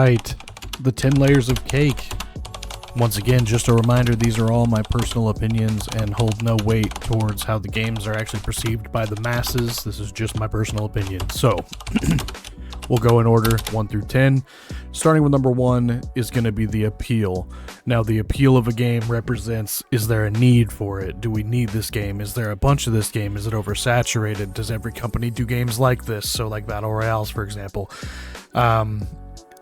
right, the 10 layers of cake. Once again, just a reminder, these are all my personal opinions and hold no weight towards how the games are actually perceived by the masses. This is just my personal opinion. So, we'll go in order, 1 through 10. Starting with number 1 is going to be the appeal. Now, the appeal of a game represents, is there a need for it? Do we need this game? Is there a bunch of this game? Is it oversaturated? Does every company do games like this? So, like Battle Royales, for example.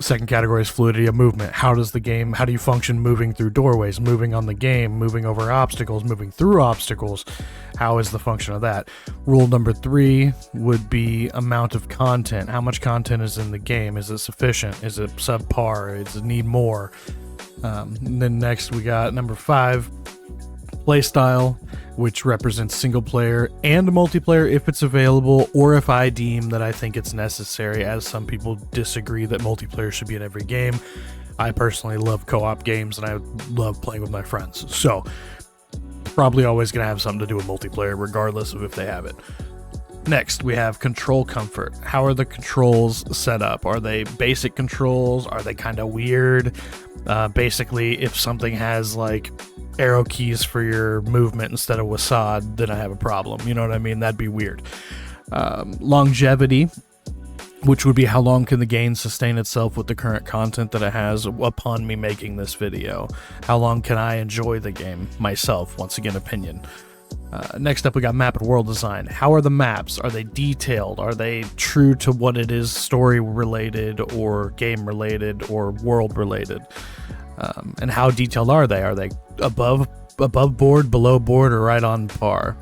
Second category is fluidity of movement. How do you function moving through doorways, moving on the game, moving over obstacles, moving through obstacles? How is the function of that? Rule number 3 would be amount of content. How much content is in the game? Is it sufficient? Is it subpar? Does it need more? And then next we got number 5, play style, which represents single player and multiplayer if it's available, or if I deem that I think it's necessary, as some people disagree that multiplayer should be in every game. I personally love co-op games and I love playing with my friends. So, probably always going to have something to do with multiplayer, regardless of if they have it. Next, we have control comfort. How are the controls set up? Are they basic controls? Are they kind of weird? Basically, if something has like arrow keys for your movement instead of WASD, then I have a problem. You know what I mean? That'd be weird. Longevity, which would be how long can the game sustain itself with the current content that it has upon me making this video. How long can I enjoy the game myself? Once again, opinion. Next up, we got map and world design. How are the maps? Are they detailed? Are they true to what it is, story related or game related or world related? And how detailed are they? Are they above board, below board, or right on par?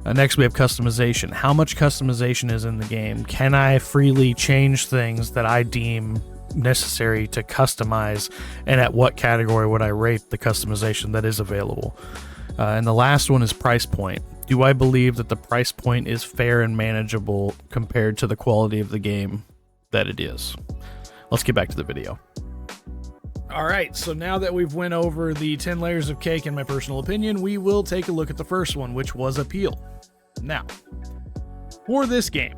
Next, we have customization. How much customization is in the game? Can I freely change things that I deem necessary to customize? And at what category would I rate the customization that is available? And the last one is price point. Do I believe that the price point is fair and manageable compared to the quality of the game that it is? Let's get back to the video. All right, so now that we've went over the 10 layers of cake in my personal opinion, we will take a look at the first one, which was appeal. Now, for this game,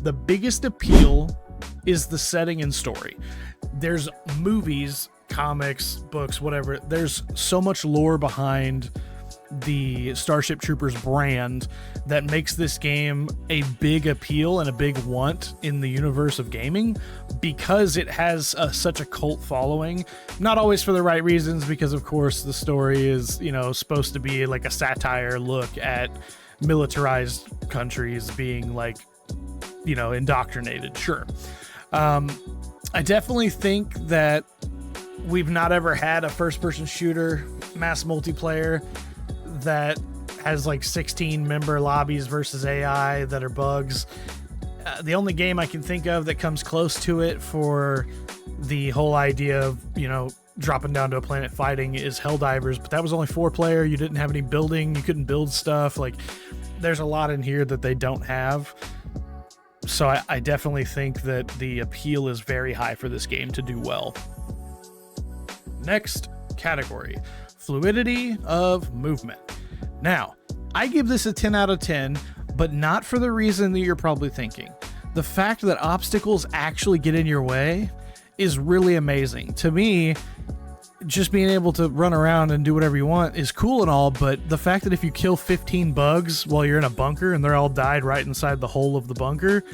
the biggest appeal is the setting and story. There's movies, comics, books, whatever. There's so much lore behind the Starship Troopers brand that makes this game a big appeal and a big want in the universe of gaming, because it has such a cult following. Not always for the right reasons, because of course the story is, supposed to be like a satire look at militarized countries being like, indoctrinated. Sure. I definitely think that we've not ever had a first-person shooter mass multiplayer that has like 16 member lobbies versus AI that are bugs. The only game I can think of that comes close to it for the whole idea of, dropping down to a planet fighting is Helldivers, but that was only 4-player. You didn't have any building. You couldn't build stuff. Like, there's a lot in here that they don't have. So I definitely think that the appeal is very high for this game to do well. Next category, fluidity of movement. Now, I give this a 10 out of 10, but not for the reason that you're probably thinking. The fact that obstacles actually get in your way is really amazing. To me, just being able to run around and do whatever you want is cool and all, but the fact that if you kill 15 bugs while you're in a bunker and they're all died right inside the hole of the bunker,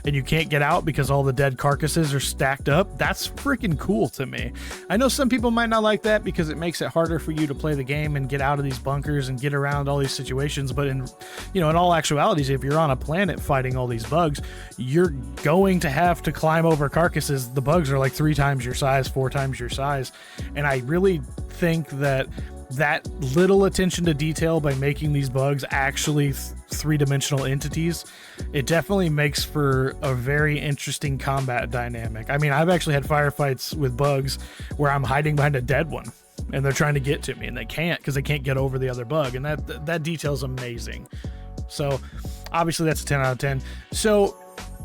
and you can't get out because all the dead carcasses are stacked up, that's freaking cool to me. I know some people might not like that because it makes it harder for you to play the game and get out of these bunkers and get around all these situations, but in all actualities, if you're on a planet fighting all these bugs, you're going to have to climb over carcasses. The bugs are like 3 times your size, 4 times your size, and I really think that little attention to detail by making these bugs actually three-dimensional entities, it definitely makes for a very interesting combat dynamic. I mean, I've actually had firefights with bugs where I'm hiding behind a dead one and they're trying to get to me and they can't because they can't get over the other bug, and that detail's amazing. So obviously that's a 10 out of 10. So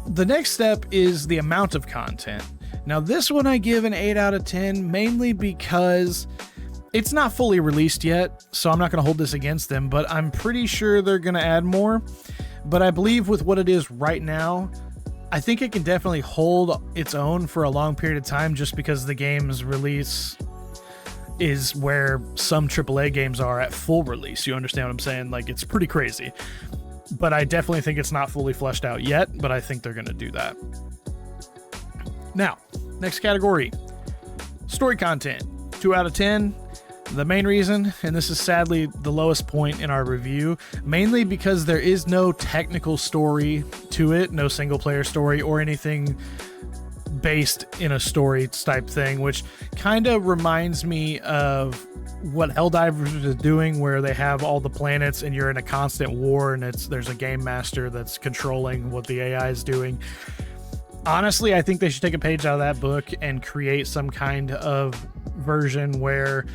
the next step is the amount of content. Now this one I give an 8 out of 10 mainly because it's not fully released yet, so I'm not going to hold this against them, but I'm pretty sure they're going to add more. But I believe with what it is right now, I think it can definitely hold its own for a long period of time just because the game's release is where some AAA games are at full release. You understand what I'm saying? Like, it's pretty crazy. But I definitely think it's not fully fleshed out yet, but I think they're going to do that. Now, next category, story content. 2 out of 10. The main reason, and this is sadly the lowest point in our review, mainly because there is no technical story to it, no single player story or anything based in a story type thing, which kind of reminds me of what Helldivers is doing, where they have all the planets and you're in a constant war and there's a game master that's controlling what the AI is doing. Honestly, I think they should take a page out of that book and create some kind of version where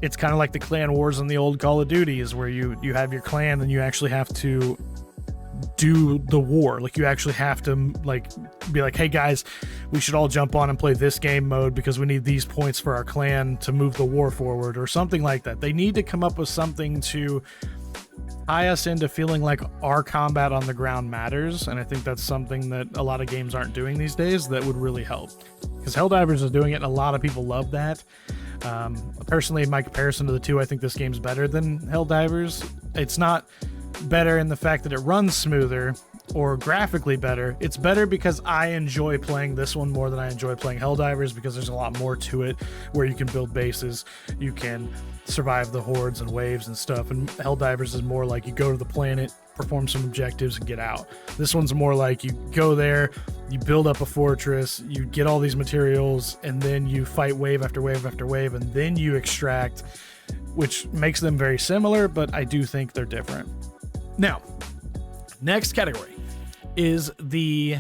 it's kind of like the clan wars in the old Call of Duties, where you have your clan and you actually have to do the war. Like, you actually have to be like, hey guys, we should all jump on and play this game mode because we need these points for our clan to move the war forward, or something like that. They need to come up with something to tie us into feeling like our combat on the ground matters, and I think that's something that a lot of games aren't doing these days that would really help, because Helldivers is doing it and a lot of people love that. Personally, in my comparison to the two, I think this game's better than Helldivers. It's not better in the fact that it runs smoother or graphically better. It's better because I enjoy playing this one more than I enjoy playing Helldivers, because there's a lot more to it, where you can build bases, you can survive the hordes and waves and stuff, and Helldivers is more like you go to the planet, perform some objectives, and get out. This one's more like you go there, you build up a fortress, you get all these materials, and then you fight wave after wave after wave, and then you extract, which makes them very similar, but I do think they're different. Now, next category is the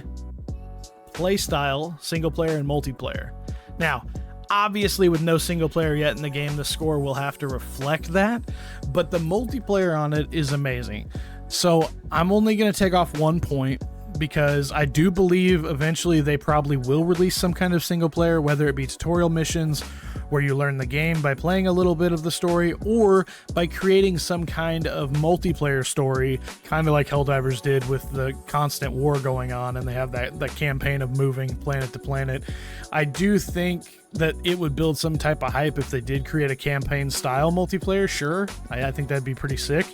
playstyle, single player and multiplayer. Now, obviously, with no single player yet in the game, the score will have to reflect that, but the multiplayer on it is amazing. So I'm only going to take off 1 point, because I do believe eventually they probably will release some kind of single player, whether it be tutorial missions where you learn the game by playing a little bit of the story, or by creating some kind of multiplayer story, kind of like Helldivers did with the constant war going on, and they have that campaign of moving planet to planet. I do think that it would build some type of hype if they did create a campaign style multiplayer. Sure, I think that'd be pretty sick.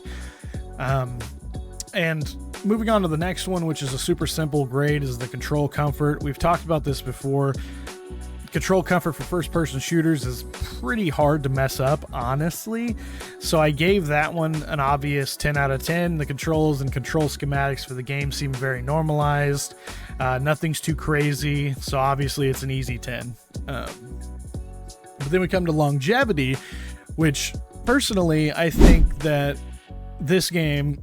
And moving on to the next one, which is a super simple grade, is the control comfort. We've talked about this before. Control comfort for first-person shooters is pretty hard to mess up, honestly. So I gave that one an obvious 10 out of 10. The controls and control schematics for the game seem very normalized. Nothing's too crazy, so obviously it's an easy 10. But then we come to longevity, which personally I think that this game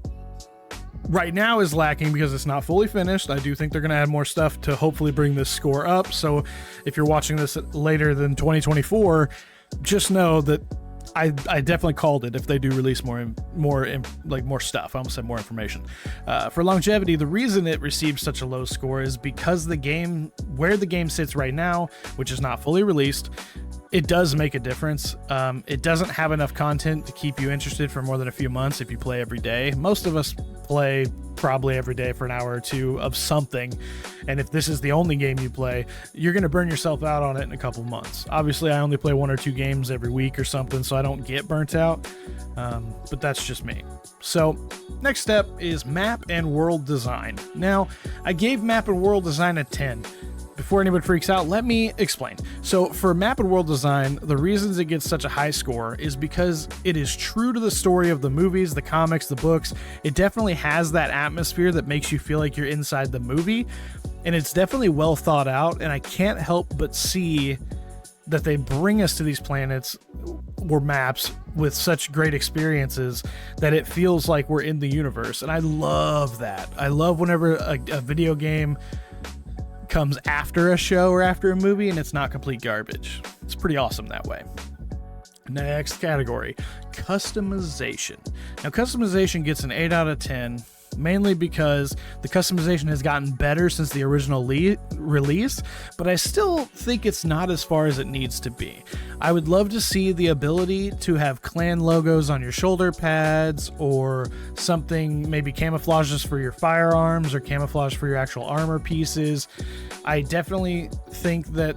right now is lacking because it's not fully finished. I do think they're going to add more stuff to hopefully bring this score up. So if you're watching this later than 2024, just know that I definitely called it if they do release more stuff. I almost said more information. For longevity, the reason it received such a low score is because the game, where the game sits right now, which is not fully released, it does make a difference. It doesn't have enough content to keep you interested for more than a few months if you play every day. Most of us play probably every day for an hour or two of something, and if this is the only game you play, you're going to burn yourself out on it in a couple months. Obviously, I only play 1 or 2 games every week or something, so I don't get burnt out, but that's just me. So next step is map and world design. Now, I gave map and world design a 10. Before anyone freaks out, let me explain. So for map and world design, the reasons it gets such a high score is because it is true to the story of the movies, the comics, the books. It definitely has that atmosphere that makes you feel like you're inside the movie, and it's definitely well thought out, and I can't help but see that they bring us to these planets or maps with such great experiences that it feels like we're in the universe, and I love that. I love whenever a video game comes after a show or after a movie and it's not complete garbage. It's pretty awesome that way. Next category, customization. Now, customization gets an 8 out of 10. mainly because the customization has gotten better since the original release, but I still think it's not as far as it needs to be. I would love to see the ability to have clan logos on your shoulder pads, or something, maybe camouflages for your firearms or camouflage for your actual armor pieces. I definitely think that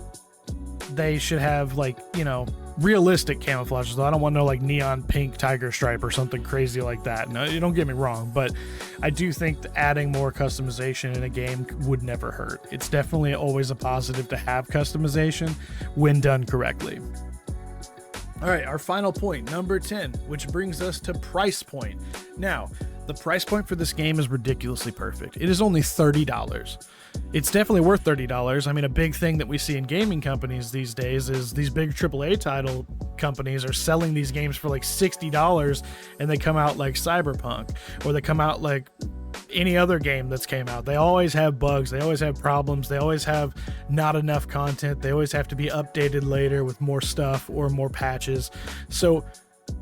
they should have, like, you know, realistic camouflages, though. I don't want no like neon pink tiger stripe or something crazy like that. No, you don't get me wrong, but I do think that adding more customization in a game would never hurt. It's definitely always a positive to have customization when done correctly. All right, our final point, number 10, which brings us to price point. Now, the price point for this game is ridiculously perfect. It is only $30. It's definitely worth $30. I mean, a big thing that we see in gaming companies these days is these big AAA title companies are selling these games for like $60, and they come out like Cyberpunk, or they come out like any other game that's came out. They always have bugs, they always have problems, they always have not enough content, they always have to be updated later with more stuff or more patches. So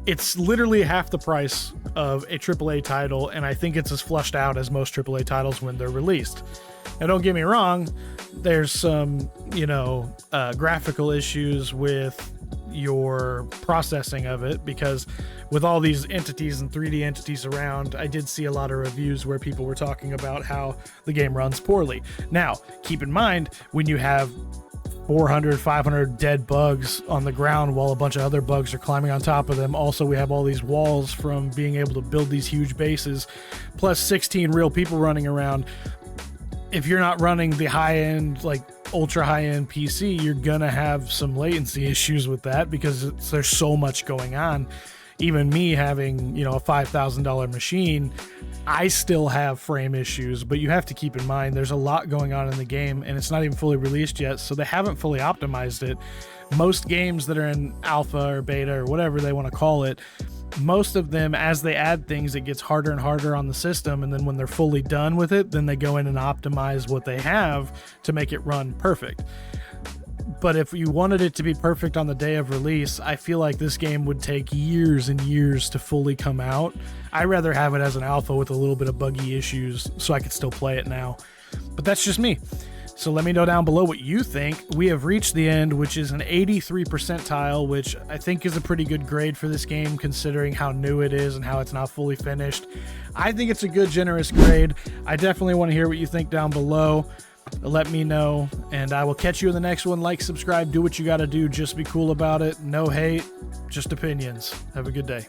it's literally half the price of a AAA title, and I think it's as flushed out as most AAA titles when they're released. Now, don't get me wrong, there's some, graphical issues with your processing of it, because with all these entities and 3D entities around, I did see a lot of reviews where people were talking about how the game runs poorly. Now, keep in mind, when you have 400, 500 dead bugs on the ground while a bunch of other bugs are climbing on top of them. Also, we have all these walls from being able to build these huge bases, plus 16 real people running around. If you're not running the high-end, like ultra high-end PC, you're gonna have some latency issues with that, because there's so much going on. Even me having, a $5,000 machine, I still have frame issues, but you have to keep in mind there's a lot going on in the game, and it's not even fully released yet, so they haven't fully optimized it. Most games that are in alpha or beta or whatever they want to call it, most of them, as they add things, it gets harder and harder on the system, and then when they're fully done with it, then they go in and optimize what they have to make it run perfect. But if you wanted it to be perfect on the day of release, I feel like this game would take years and years to fully come out. I'd rather have it as an alpha with a little bit of buggy issues so I could still play it now. But that's just me. So let me know down below what you think. We have reached the end, which is an 83 percentile, which I think is a pretty good grade for this game considering how new it is and how it's not fully finished. I think it's a good, generous grade. I definitely want to hear what you think down below. Let me know, and I will catch you in the next one. Like, subscribe, do what you gotta do. Just be cool about it. No hate, just opinions. Have a good day.